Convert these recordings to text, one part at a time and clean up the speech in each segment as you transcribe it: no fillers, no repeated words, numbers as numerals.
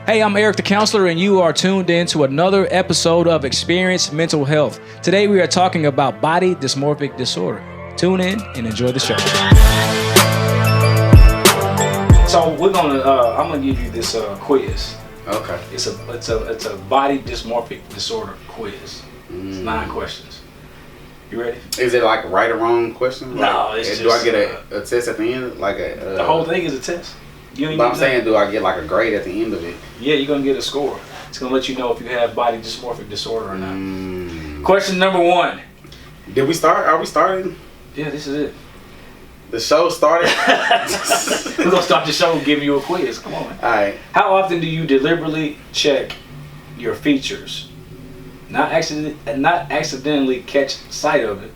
Hey, I'm Eric the Counselor, and you are tuned in to another episode of Experience Mental Health. Today we are talking about body dysmorphic disorder. Tune in and enjoy the show. So I'm gonna give you this quiz. Okay. It's a body dysmorphic disorder quiz. It's 9 questions. You ready? Is it like a right or wrong question? No, like, it's just. Do I get a test at the end? Like the whole thing is a test. But I'm saying, do I get like a grade at the end of it? Yeah, you're gonna get a score. It's gonna let you know if you have body dysmorphic disorder or not. Question number 1. Did we start? Are we starting? Yeah, this is it. The show started. We're gonna start the show and give you a quiz. Come on. All right. How often do you deliberately check your features? Not accidentally catch sight of it.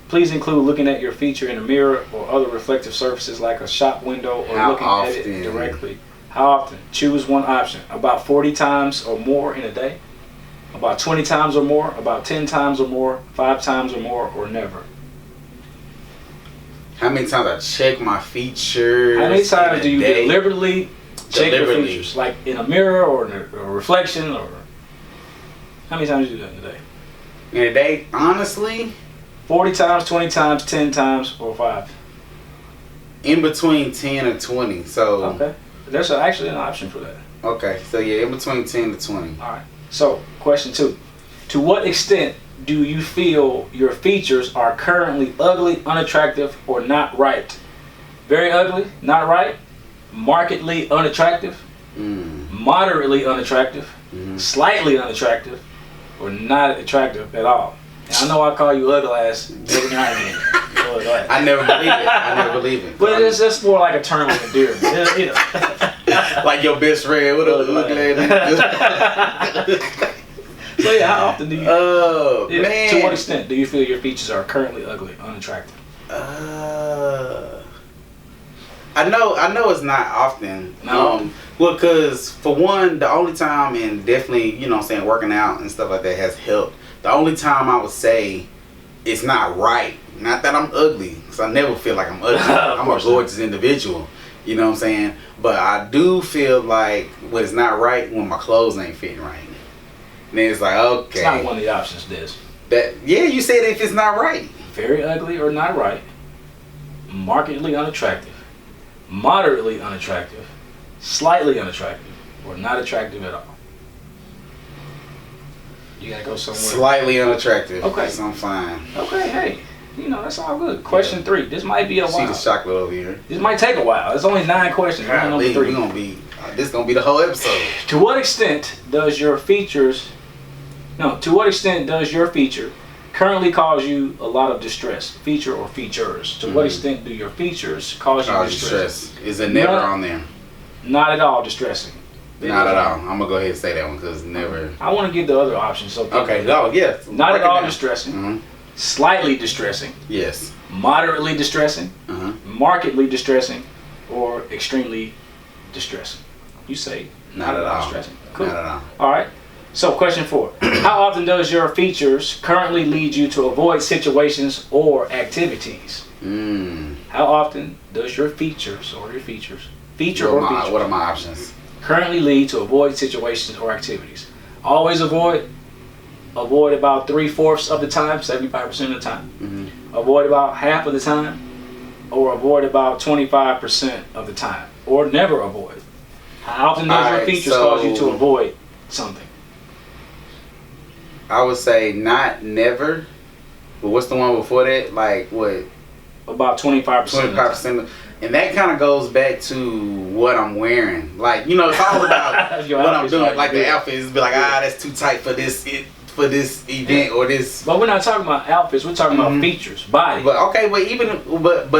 Please include looking at your feature in a mirror or other reflective surfaces like a shop window or looking at it directly. How often? Choose one option. About 40 times or more in a day. About 20 times or more. About 10 times or more. 5 times or more, or never. How many times I check my features? How many times do you deliberately check your features? Like in a mirror or in a reflection? Or how many times do you do that in a day? In a day? Honestly? 40 times, 20 times, 10 times, or 5? In between 10 and 20. So okay. There's actually an option for that. Okay. So yeah, in between 10 to 20. Alright. So, question 2. To what extent do you feel your features are currently ugly, unattractive, or not right? Very ugly, not right, markedly unattractive, moderately unattractive, slightly unattractive, or not attractive at all. And I know I call you ugly ass. I never believe it. But it's just more like a term of endearment. You know. Like your best friend. What up, ugly ass? So yeah, how often do you? Man. To what extent do you feel your features are currently ugly, unattractive? I know it's not often. No. Well, because for one, the only time, and definitely, you know what I'm saying, working out and stuff like that has helped. The only time I would say it's not right, not that I'm ugly, because I never feel like I'm ugly. I'm a gorgeous individual, you know what I'm saying? But I do feel like when it's not right when my clothes ain't fitting right. And then it's like, okay. It's not one of the options, Des. Yeah, you said if it's not right. Very ugly or not right, markedly unattractive, moderately unattractive, slightly unattractive, or not attractive at all. You gotta go somewhere. Slightly unattractive. Okay. So I'm fine. Okay, hey. You know, that's all good. Question 3. This might be a while. See the chocolate over here. This might take a while. It's only 9 questions. We're on number 3. This is gonna be the whole episode. To what extent does your feature currently cause you a lot of distress? Feature or features? To what extent do your features cause you distress? Is it never on there? Not at all distressing. Not at all. I'm gonna go ahead and say that one because never. I want to give the other options. So okay. Oh yeah. Not at all distressing. Slightly distressing. Yes. Moderately distressing. Markedly distressing, or extremely distressing. You say not at all distressing. Cool. Not at all. All right. So question 4. How often does your features currently lead you to avoid situations or activities? How often does your features or your features What are my options? Currently lead to avoid situations or activities? Always avoid about 3/4 of the time, 75% of the time. Avoid about half of the time, or avoid about 25% of the time, or never avoid. How often does your features cause you to avoid something? I would say not never. But what's the one before that? Like what? About 25%. 25%. And that kind of goes back to what I'm wearing. Like, you know, it's all about what I'm doing. Like the outfits, be like, that's too tight for this event or this. But we're not talking about outfits. We're talking about features, body. But okay, but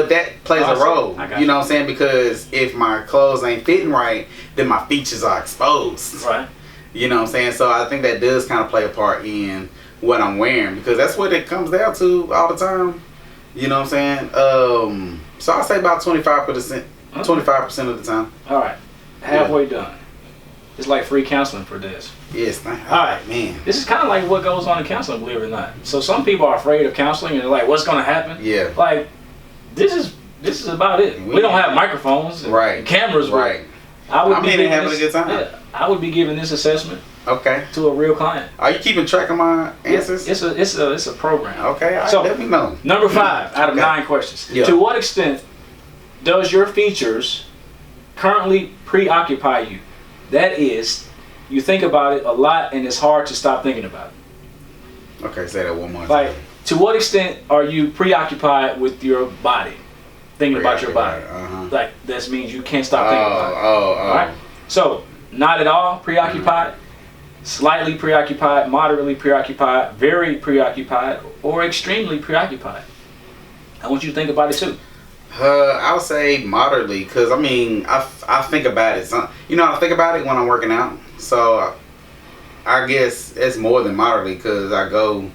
that plays a role. You know what I'm saying? Because if my clothes ain't fitting right, then my features are exposed. Right. You know what I'm saying? So I think that does kind of play a part in what I'm wearing because that's what it comes down to all the time. You know what I'm saying? So I'll say about 25%, 25% of the time. All right. Halfway done. It's like free counseling for this. Yes. All right, man. This is kind of like what goes on in counseling, believe it or not. So some people are afraid of counseling and they're like, what's going to happen? Yeah. Like, this is about it. We don't have microphones and cameras. Right. I would I'm be in there giving having a good time. Yeah, I would be giving this assessment Okay. to a real client. Are you keeping track of my answers? It's a program. Okay, all right, So, let me know. Number 5 out of Okay. 9 questions. Yeah. To what extent does your features currently preoccupy you? That is, you think about it a lot and it's hard to stop thinking about it. Okay, say that one more time. Like, to what extent are you preoccupied with your body? Thinking about your body. Uh-huh. Like, that means you can't stop thinking about it. Oh. All right? So, not at all preoccupied, slightly preoccupied, moderately preoccupied, very preoccupied, or extremely preoccupied. I want you to think about it too. I would say moderately, because I mean, I think about it. I think about it when I'm working out. So I guess it's more than moderately, because I go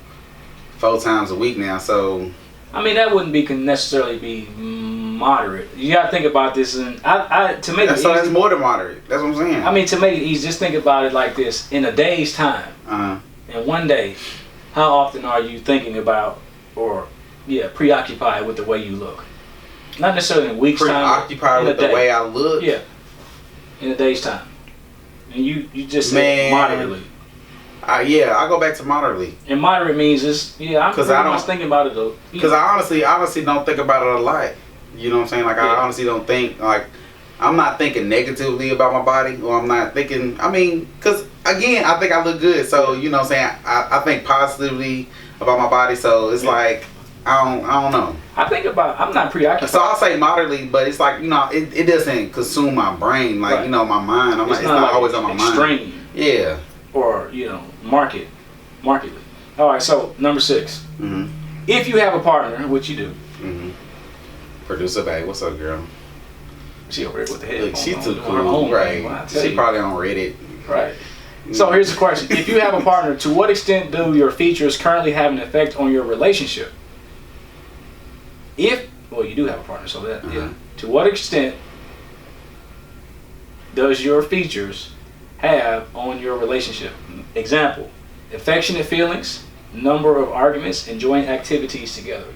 4 times a week now. So I mean, that wouldn't necessarily be moderate. You got to think about this, and to make it so easy, that's more than moderate. That's what I'm saying. I mean, to make it easy, just think about it like this: in a day's time, Uh-huh. in one day, how often are you thinking about or preoccupied with the way you look? Not necessarily in a week's time. Preoccupied with the way I look. Yeah, in a day's time, and you just Man. said moderately. I go back to moderately. And moderate means I'm pretty much thinking about it though. Because I honestly don't think about it a lot. You know what I'm saying? Like, I honestly don't think, like, I'm not thinking negatively about my body, or I'm not thinking, I mean, because, again, I think I look good. So, you know what I'm saying? I think positively about my body. So, it's like, I don't know. I'm not preoccupied. So, I'll say moderately, but it's like, it doesn't consume my brain, like, my mind. It's not like always on my mind. Extreme. Yeah. Or, markedly. All right, so number 6. Mm-hmm. If you have a partner, which you do. Mm-hmm. Producer babe, what's up, girl? She over there with the head. Look, she too cool, right? She probably on Reddit. Right. So here's the question. If you have a partner, to what extent do your features currently have an effect on your relationship? You do have a partner, so that, yeah. To what extent does your features have on your relationship? Example, affectionate feelings, number of arguments, and joint activities together.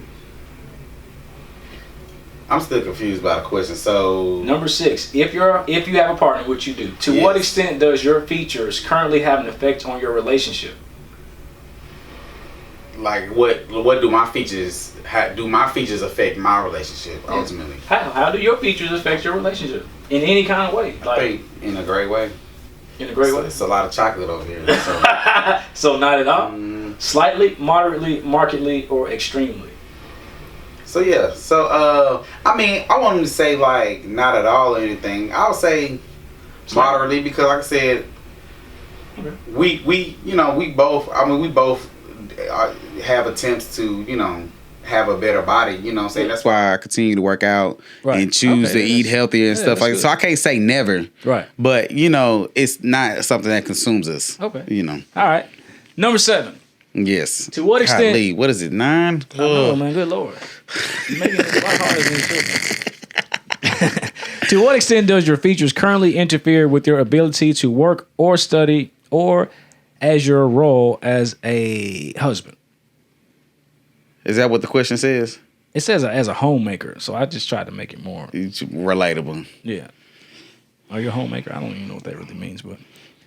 I'm still confused by the question. So number 6, if you have a partner, which you do, to what extent does your features currently have an effect on your relationship? Like, what do my features affect my relationship ultimately? How do your features affect your relationship in any kind of way? I think in a great way. In a great way. It's a lot of chocolate over here. So, so not at all. Slightly, moderately, markedly, or extremely. So yeah. So I mean, I want him to say like not at all or anything. I would say moderately, because like I said, we both have attempts to have a better body. You know what I'm saying? That's why I continue to work out and choose to eat healthier and stuff like that. So I can't say never. Right. But it's not something that consumes us. Okay. All right. Number 7. Yes. To what extent? Golly, what is it? 9? Oh man, good lord. You're making it a lot harder than it should be. To what extent does your features currently interfere with your ability to work or study, or as your role as a husband? Is that what the question says? It says as a homemaker, so I just tried to make it more relatable. Yeah. Are you a homemaker? I don't even know what that really means, but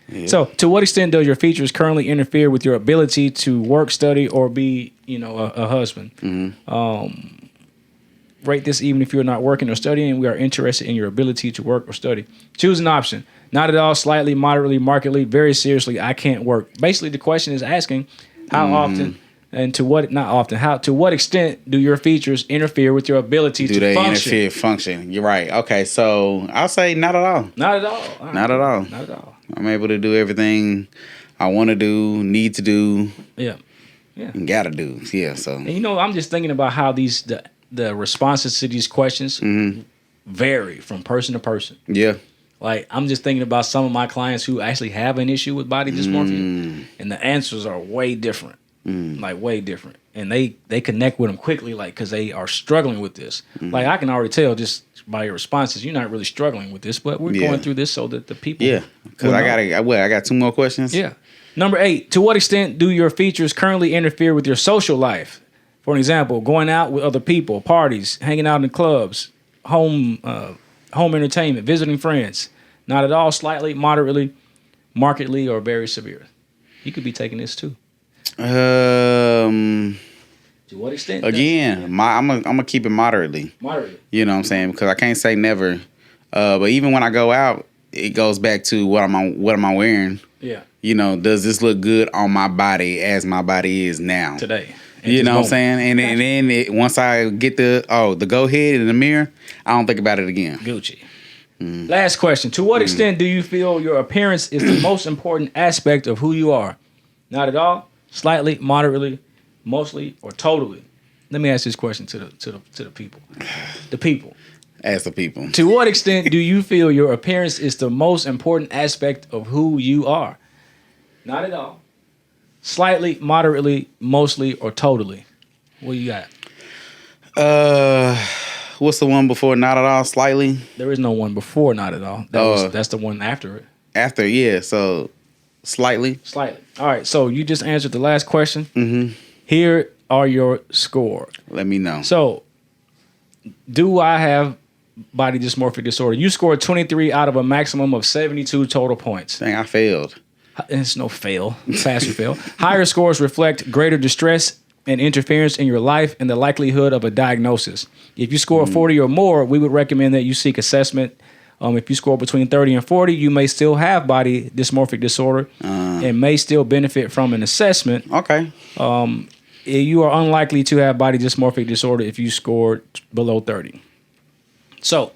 yeah. So, to what extent does your features currently interfere with your ability to work, study, or be, a husband? Mm-hmm. Rate this even if you're not working or studying. We are interested in your ability to work or study. Choose an option. Not at all, slightly, moderately, markedly, very seriously, I can't work. Basically, the question is asking how often and to what extent do your features interfere with your ability to function? Do they interfere function? You're right. Okay, so I'll say not at all. Not at all. Right. Not at all. Not at all. I'm able to do everything I want to do, need to do. Yeah. And gotta do. Yeah, so. And I'm just thinking about how the responses to these questions vary from person to person. Yeah. Like, I'm just thinking about some of my clients who actually have an issue with body dysmorphia, and the answers are way different. Like, way different. And they connect with them quickly, like, because they are struggling with this. Like, I can already tell just by your responses, you're not really struggling with this, but we're going through this so that the people. Yeah, because I got 2 more questions. Yeah. Number 8, to what extent do your features currently interfere with your social life? For an example, going out with other people, parties, hanging out in clubs, home entertainment, visiting friends. Not at all, slightly, moderately, markedly, or very severe. You could be taking this too. To what extent? Again, I'm gonna keep it moderately. Moderately. You know what I'm saying? Because I can't say never. But even when I go out, it goes back to what am I wearing? Yeah. You know, does this look good on my body as my body is now today? You know what I'm saying? And then once I get the go ahead in the mirror, I don't think about it again. Gucci. Last question. To what extent do you feel your appearance is the most important aspect of who you are? Not at all, slightly, moderately, mostly, or totally? Let me ask this question to the people. The people. Ask the people. To what extent do you feel your appearance is the most important aspect of who you are? Not at all, slightly, moderately, mostly, or totally? What you got? What's the one before not at all? Slightly? There is no one before not at all. That's the one after it. After, yeah. So slightly. Slightly. All right. So you just answered the last question. Mm-hmm. Here are your score. Let me know. So, do I have body dysmorphic disorder? You scored 23 out of a maximum of 72 total points. Dang, I failed. It's no fail. Pass or fail. Higher scores reflect greater distress and interference in your life and the likelihood of a diagnosis. If you score 40 or more, we would recommend that you seek assessment. If you score between 30 and 40, you may still have body dysmorphic disorder and may still benefit from an assessment. Okay. You are unlikely to have body dysmorphic disorder if you scored below 30. So,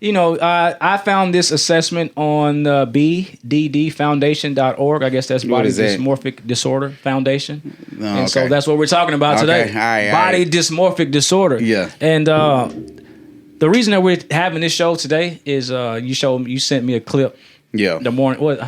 I found this assessment on bddfoundation.org. I guess that's Body Dysmorphic Disorder Foundation. And so that's what we're talking about today. All right, body dysmorphic disorder. Yeah. And the reason that we're having this show today is you sent me a clip. Yeah. The morning huddle.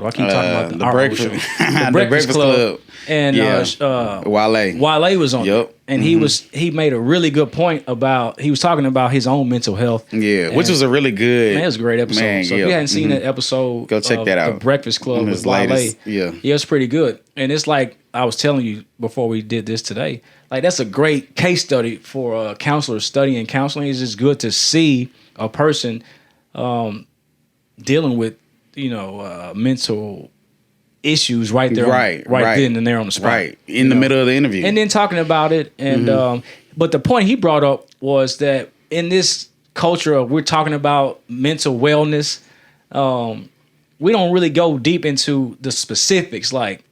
I keep talking about the breakfast. The breakfast club. And Wale was on it. And he made a really good point about, he was talking about his own mental health. Yeah, which was a really good. Man, it was a great episode. So if you hadn't seen that episode, go check that out. The Breakfast Club with Wale. Yeah, it's pretty good. And it's like I was telling you before we did this today, like that's a great case study for a counselor studying counseling. It's just good to see a person dealing with, mental issues right there, right then and there on the spot, right in the middle of the interview, and then talking about it. And but the point he brought up was that in this culture of we're talking about mental wellness, we don't really go deep into the specifics like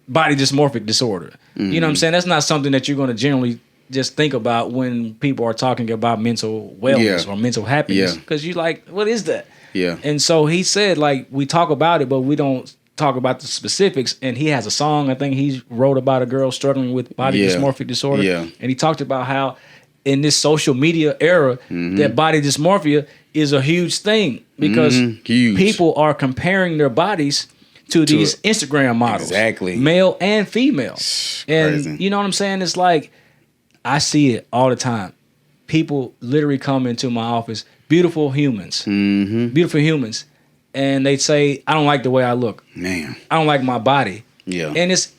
body dysmorphic disorder. You know what I'm saying? That's not something that you're going to generally just think about when people are talking about mental wellness or mental happiness, because you like, what is that? Yeah. And so he said, like, we talk about it, but we don't talk about the specifics. And he has a song, I think he wrote about a girl struggling with body dysmorphic disorder. Yeah. And he talked about how in this social media era that body dysmorphia is a huge thing because people are comparing their bodies to these Instagram models. Exactly. Male and female. And crazy. you know what I'm saying? It's like, I see it all the time. People literally come into my office, beautiful humans, and they say, I don't like the way I look. Man. I don't like my body. Yeah. And it's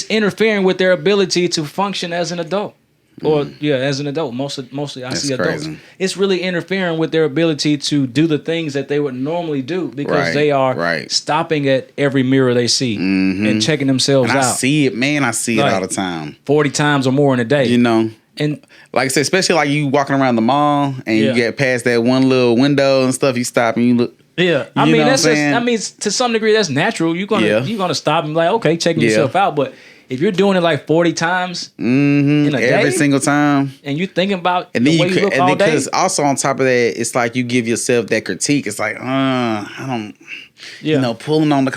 interfering with their ability to function as an adult. Or as an adult. Mostly I see adults. Crazy. It's really interfering with their ability to do the things that they would normally do because they are stopping at every mirror they see and checking themselves out. I see it, man. I see it all the time. 40 times or more in a day. And like I said, especially like you walking around the mall and you get past that one little window and stuff, you stop and you look. Yeah, I mean that's just, to some degree that's natural. You're gonna stop and be like, okay, checking yourself out. But if you're doing it like 40 times in a day, every single time, and you thinking about and then the way you look all day, because also on top of that, it's like you give yourself that critique. It's like, I don't. Pulling on the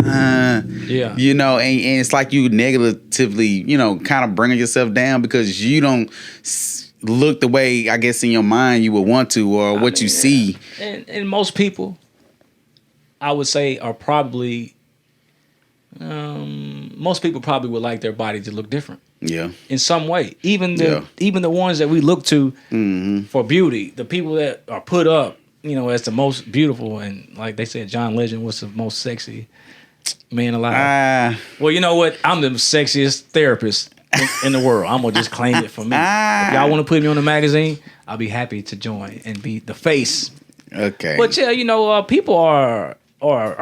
and it's like you negatively, kind of bringing yourself down because you don't look the way I guess in your mind you would want to or what you see. And most people, I would say, are probably most people probably would like their body to look different. Yeah. In some way. Even the ones that we look to for beauty, the people that are put up, as the most beautiful, and like they said, John Legend was the most sexy man alive. Well, you know what? I'm the sexiest therapist in the world. I'm gonna just claim it for me. If y'all want to put me on the magazine, I'll be happy to join and be the face Okay. But yeah, people are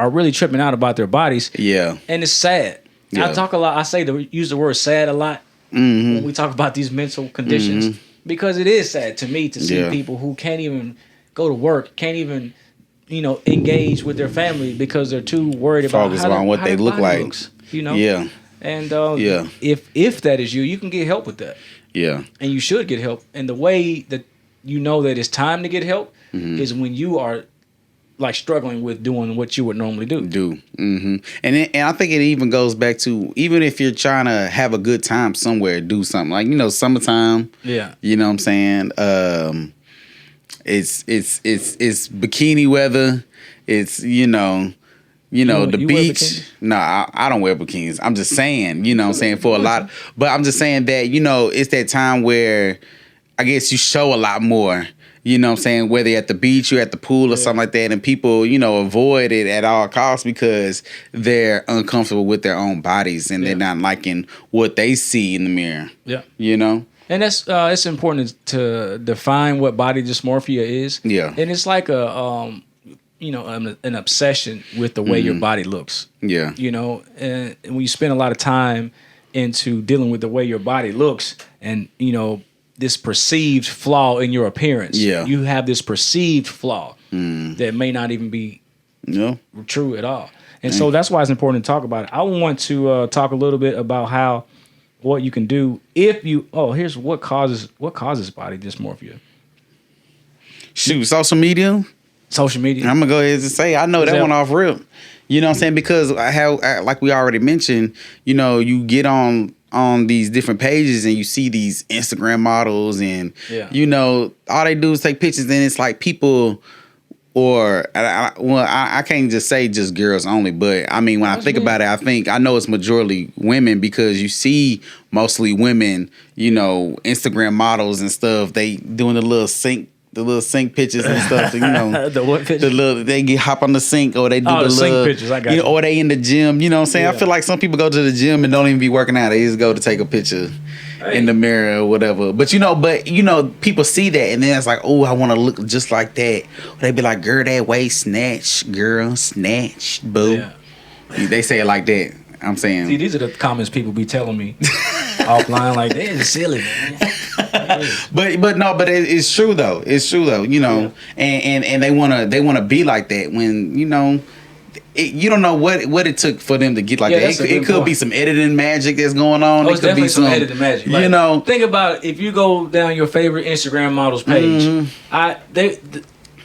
really tripping out about their bodies. Yeah. And it's sad. Yeah. I talk a lot. Use the word sad a lot when we talk about these mental conditions because it is sad to me to see people who can't even go to work, can't even engage with their family because they're too worried about focus on what they look like. Looks, Yeah. And if that is you can get help with that. Yeah. And you should get help. And the way that you know that it's time to get help is when you are like struggling with doing what you would normally do. And I think it even goes back to even if you're trying to have a good time somewhere, do something like summertime. Yeah. You know what I'm saying? It's bikini weather. It's the beach. No, I don't wear bikinis. I'm just saying, what I'm saying, for a lot. But I'm just saying that, it's that time where I guess you show a lot more. You know what I'm saying? Whether you're at the beach or at the pool or something like that. And people, avoid it at all costs because they're uncomfortable with their own bodies and they're not liking what they see in the mirror. Yeah. And that's it's important to define what body dysmorphia is. Yeah. And it's like an obsession with the way your body looks. Yeah. And when you spend a lot of time into dealing with the way your body looks and, this perceived flaw in your appearance. Yeah. You have this perceived flaw that may not even be true at all. And so that's why it's important to talk about it. I want to talk a little bit about what you can do if you. Here's what causes body dysmorphia. Shoot, social media. Social media. I'm gonna go ahead and say I know that one off rip. You know what I'm saying? Because like we already mentioned, you get on these different pages and you see these Instagram models and all they do is take pictures and it's like people I can't just say just girls only, but I mean when I think about it, I know it's majority women because you see mostly women, Instagram models and stuff, they doing the little sink pictures and stuff. The what pictures? They hop on the sink or they do the sink pictures. I got you. Or they in the gym. You know what I'm saying? Yeah. I feel like some people go to the gym and don't even be working out. They just go to take a picture in the mirror or whatever. But people see that and then it's like, oh, I want to look just like that. Or they be like, girl, that waist snatch, girl, snatch, boo. Yeah. They say it like that. I'm saying. See, these are the comments people be telling me offline. Like, they're silly, man. But it's true though. It's true though. And they wanna be like that when you don't know what it took for them to get like that. It could be some editing magic that's going on. It's definitely some editing magic. Like, think about it. If you go down your favorite Instagram models page,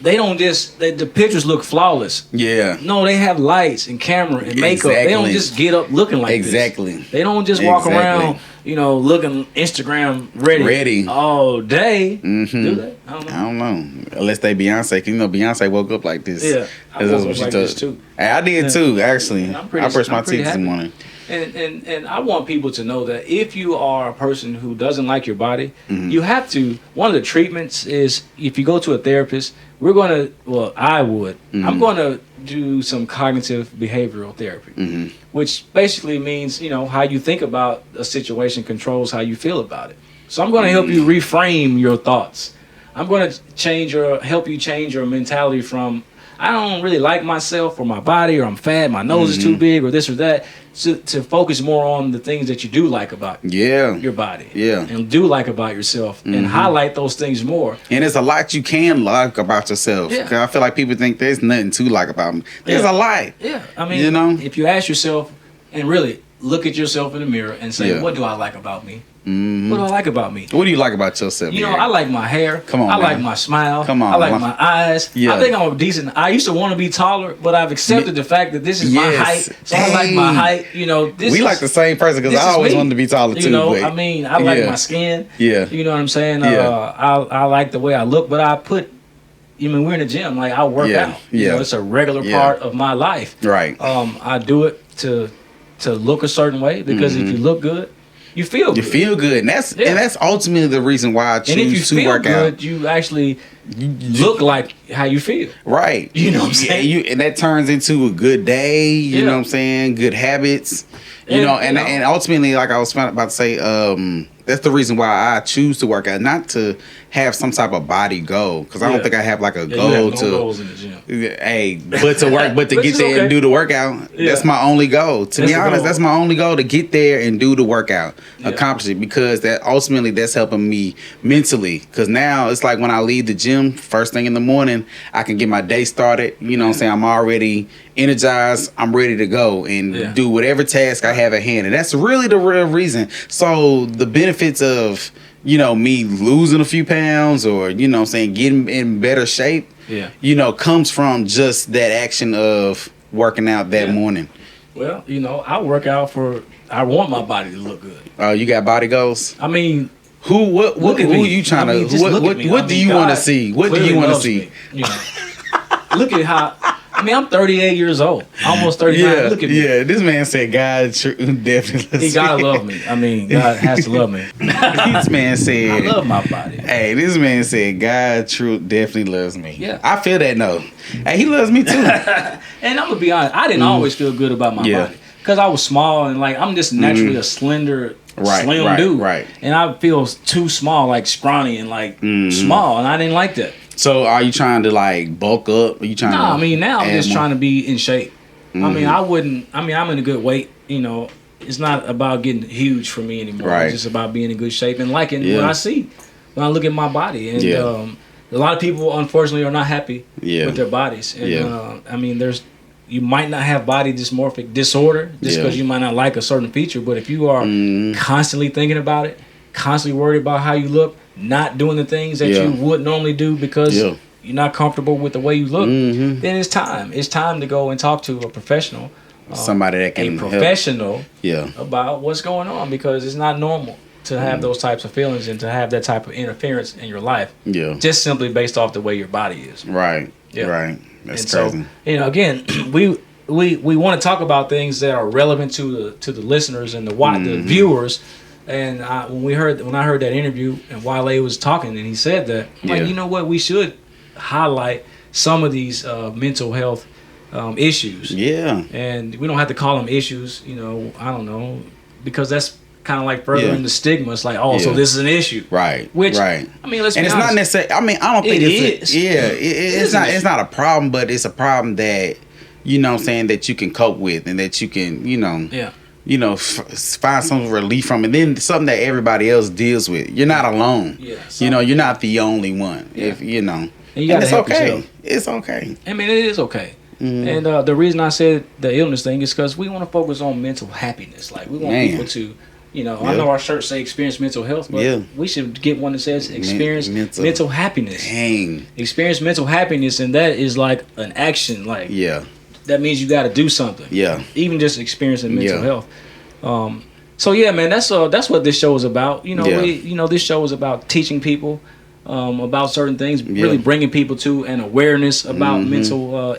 they don't just the pictures look flawless. Yeah. No, they have lights and camera and makeup. Exactly. They don't just get up looking like this. They don't just walk around, looking Instagram ready all day. Mm-hmm. Do they? I don't know. Unless they Beyonce. Beyonce woke up like this. Yeah. I woke up like this too. I did too, actually. I brushed my teeth this morning. And I want people to know that if you are a person who doesn't like your body, you have to. One of the treatments is if you go to a therapist, I would. I'm going to do some cognitive behavioral therapy, which basically means, how you think about a situation controls how you feel about it. So I'm going to help you reframe your thoughts. I'm going to help you change your mentality from, I don't really like myself or my body or I'm fat, my nose is too big or this or that, to focus more on the things that you do like about your body. Yeah. And do like about yourself and highlight those things more. And there's a lot you can like about yourself. Yeah. 'Cause I feel like people think there's nothing to like about me. There's a lot. Yeah. I mean, if you ask yourself and really look at yourself in the mirror and say, what do I like about me? What do I like about me? What do you like about yourself? I like my hair. Come on, I like my smile. Come on, I like my eyes. Yeah. I think I'm a decent. I used to want to be taller, but I've accepted the fact that this is my height. So I like my height. We like the same person because I always wanted to be taller too. I like my skin. Yeah. You know what I'm saying? Yeah. I like the way I look, but I put. We're in the gym. Like I work out. It's a regular part of my life. Right. I do it to look a certain way because if you look good. You feel good. You feel good. And that's ultimately the reason why I choose to work out. And if you feel good, you actually look like how you feel. Right. You know what I'm saying? And that turns into a good day, you know what I'm saying? Good habits. And ultimately, like I was about to say, that's the reason why I choose to work out. Not to have some type of body goal because I don't think I have like a you goal have no to. goals in the gym. Hey, but to work, but to Which get is there okay. and do the workout, that's my only goal. To be honest, that's my only goal, to get there and do the workout, accomplish it, because that ultimately that's helping me mentally. Because now it's like when I leave the gym first thing in the morning, I can get my day started. You know what I'm saying? I'm already energized. I'm ready to go and do whatever task I have at hand, and that's really the real reason. So the benefits of, you know, me losing a few pounds or, you know what I'm saying, getting in better shape, you know, comes from just that action of working out that morning. Well, you know, I work out I want my body to look good. Oh, you got body goals? I mean, who are you trying to, what do you want to see? What do you want to see? Me, you know, look at how, I mean, I'm 38 years old, almost 39. Look at me. Yeah, this man said God definitely loves me. He gotta love me. I mean, God has to love me. This man said, I love my body. Hey, this man said God definitely loves me. Yeah. I feel that though. Hey, he loves me too. And I'm gonna be honest, I didn't always feel good about my body. Because I was small and like I'm just naturally a slender, slim dude. Right. And I feel too small, like scrawny and like small, and I didn't like that. So are you trying to like bulk up? Are you trying to I mean now I'm just trying to be in shape. I mean I'm in a good weight, you know. It's not about getting huge for me anymore. Right. It's just about being in good shape and liking what I see when I look at my body. And a lot of people unfortunately are not happy with their bodies. And I mean you might not have body dysmorphic disorder just because you might not like a certain feature, but if you are constantly thinking about it, constantly worried about how you look, not doing the things that you would normally do because you're not comfortable with the way you look, then it's time. It's time to go and talk to a professional. Somebody that can professional about what's going on, because it's not normal to have those types of feelings and to have that type of interference in your life. Just simply based off the way your body is. Right. Right. That's crazy. So, you know, again, we want to talk about things that are relevant to the listeners and the viewers. And when I heard that interview and Wale was talking and he said that, I'm like, you know what, we should highlight some of these mental health issues. And we don't have to call them issues, you know, I don't know, because that's kind of like furthering the stigma. It's like, so this is an issue. Right. Which, I mean, let's be honest. And it's not necessarily, I mean, I don't think it's not a problem, but it's a problem that, you know what I'm saying, that you can cope with and that you can, you know, find some relief from, and then something that everybody else deals with. You're not alone. You know, you're not the only one. If you know, and it's okay. Yourself. It's okay. I mean, it is okay. And the reason I said the illness thing is because we want to focus on mental happiness. Like we want people to, you know, I know our shirts say experience mental health, but we should get one that says experience mental happiness. Experience mental happiness, and that is like an action. Like that means you got to do something. Even just experiencing mental health. So yeah, man, that's what this show is about. You know, this show is about teaching people about certain things, really bringing people to an awareness about mental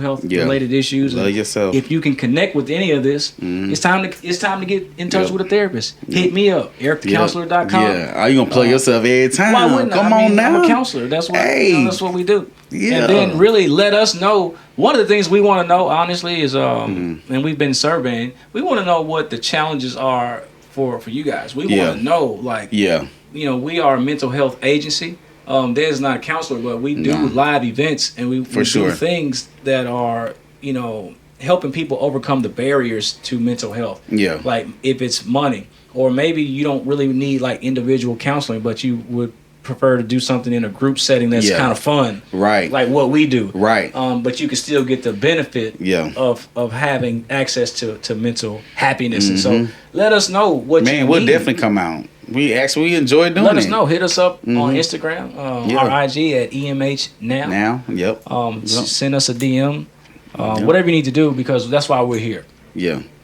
health related issues. Love yourself. If you can connect with any of this, it's time to get in touch with a therapist. Hit me up, ericthecounselor.com. Are you gonna plug yourself every time? Why wouldn't I? Come on now. I'm a counselor. That's what that's what we do. And then really let us know. One of the things we want to know, honestly, is and we've been surveying. We want to know what the challenges are for you guys. We want to know, like, you know, we are a mental health agency. There's not a counselor, but we do live events and we do things that are, you know, helping people overcome the barriers to mental health. Like if it's money, or maybe you don't really need like individual counseling, but you would prefer to do something in a group setting that's kind of fun, like what we do, but you can still get the benefit of having access to mental happiness. And so let us know what you need. We'll definitely come out. We enjoy doing it. Let us know. Hit us up on Instagram, our IG at EMH now. Send us a DM, whatever you need to do, because that's why we're here.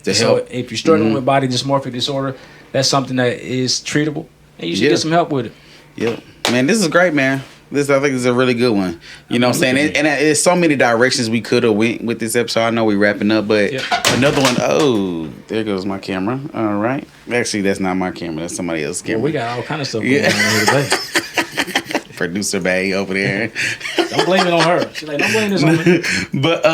So if you're struggling with body dysmorphic disorder, that's something that is treatable, and you should get some help with it. Man, this is great, man. I think this is a really good one. You know what I'm saying? And there's so many directions we could have went with this episode. I know we're wrapping up, but another one. Oh, there goes my camera. All right. Actually, that's not my camera. That's somebody else's camera. Well, we got all kind of stuff going on here today. Producer Bay over there. Don't blame it on her. She's like, don't blame this on me. But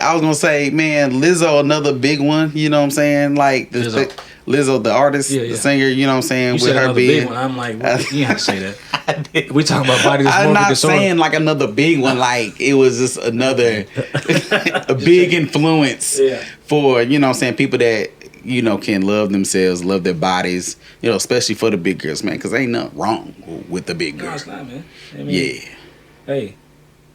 I was gonna say, man, Lizzo, another big one. You know what I'm saying? Like Lizzo, the artist, the singer. You know what I'm saying? You with said her another being big one. I'm like, well, you have to say that. We talking about body dysmorphic I'm not disorder. saying like another big one. Like it was just another a big influence for you know what I'm saying, people that you know can love themselves, love their bodies. You know, especially for the big girls, man. Because ain't nothing wrong with the big No, girl. it's not, man. I mean, Yeah. Hey,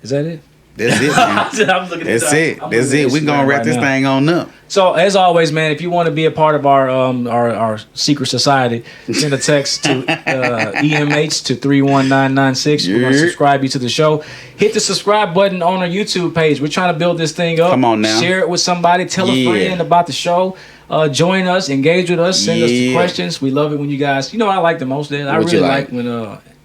is that it? That's it, man. I'm looking at That's it. I'm That's looking it. at We gonna Instagram wrap right this now. thing on up. So as always, man, if you want to be a part of our secret society, send a text to EMH to 31996. We're gonna Yeah. subscribe you to the show. Hit the subscribe button on our YouTube page. We're trying to build this thing up. Come on now. Share it with somebody. Tell a Yeah. friend about the show. Join us, engage with us, send us the Yeah. questions. We love it when you guys. You know what I like the most, Dad? I What really you like like? when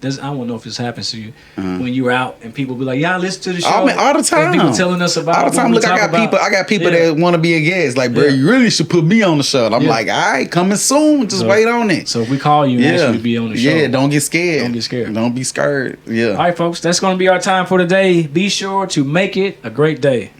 I don't know if this happens to you when you're out and people be like, "Yeah, listen to the show." Oh, man, all the time. And people telling us about all the time. what we Look, talk I got people Yeah. that want to be a guest. Like, bro, Yeah. you really should put me on the show. And I'm Yeah. like, all right, coming soon. Just So- wait on it. So if we call you and ask you to be on the show, Yeah, don't get scared. Don't get scared. Don't be scared. Yeah. All right, folks, that's going to be our time for today. Be sure to make it a great day.